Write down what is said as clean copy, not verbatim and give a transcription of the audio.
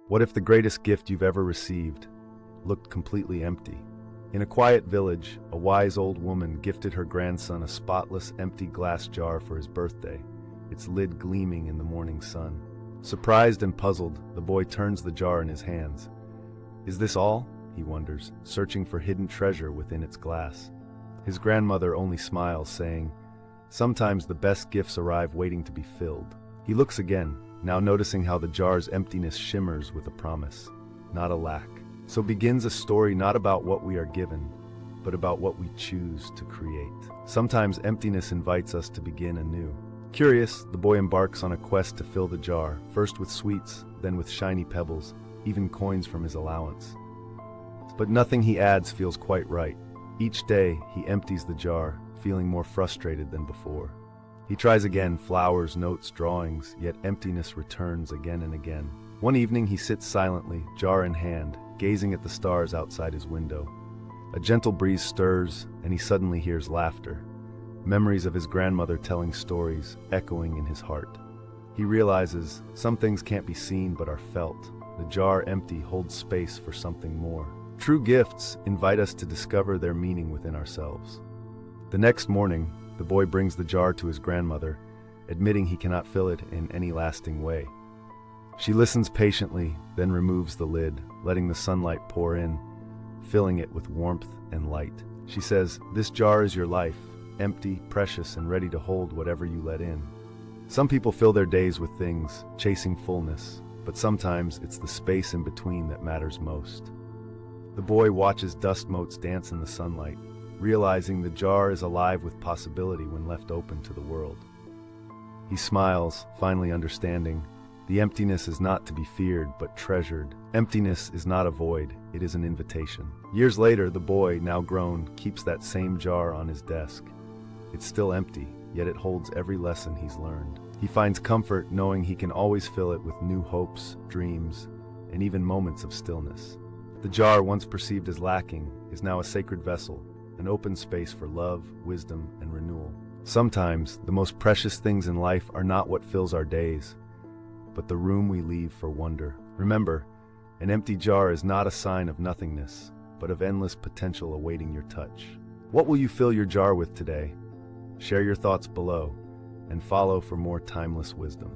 What if the greatest gift you've ever received looked completely empty? In a quiet village, a wise old woman gifted her grandson a spotless, empty glass jar for his birthday, its lid gleaming in the morning sun. Surprised and puzzled, the boy turns the jar in his hands. Is this all? He wonders, searching for hidden treasure within its glass. His grandmother only smiles, saying, "Sometimes the best gifts arrive waiting to be filled." He looks again, now noticing how the jar's emptiness shimmers with a promise, not a lack. So begins a story not about what we are given, but about what we choose to create. Sometimes emptiness invites us to begin anew. Curious, the boy embarks on a quest to fill the jar, first with sweets, then with shiny pebbles, even coins from his allowance. But nothing he adds feels quite right. Each day, he empties the jar, feeling more frustrated than before. He tries again, flowers, notes, drawings, yet emptiness returns again and again. One evening, he sits silently, jar in hand, gazing at the stars outside his window. A gentle breeze stirs, and he suddenly hears laughter. Memories of his grandmother telling stories, echoing in his heart. He realizes some things can't be seen but are felt. The jar empty holds space for something more. True gifts invite us to discover their meaning within ourselves. The next morning, the boy brings the jar to his grandmother, admitting he cannot fill it in any lasting way. She listens patiently, then removes the lid, letting the sunlight pour in, filling it with warmth and light. She says, "This jar is your life, empty, precious, and ready to hold whatever you let in." Some people fill their days with things, chasing fullness, but sometimes it's the space in between that matters most. The boy watches dust motes dance in the sunlight, realizing the jar is alive with possibility when left open to the world. He smiles, finally understanding, the emptiness is not to be feared but treasured. Emptiness is not a void, it is an invitation. Years later, the boy, now grown, keeps that same jar on his desk. It's still empty, yet it holds every lesson he's learned. He finds comfort knowing he can always fill it with new hopes, dreams, and even moments of stillness. The jar, once perceived as lacking, is now a sacred vessel, an open space for love, wisdom, and renewal. Sometimes, the most precious things in life are not what fills our days, but the room we leave for wonder. Remember, an empty jar is not a sign of nothingness, but of endless potential awaiting your touch. What will you fill your jar with today? Share your thoughts below, and follow for more timeless wisdom.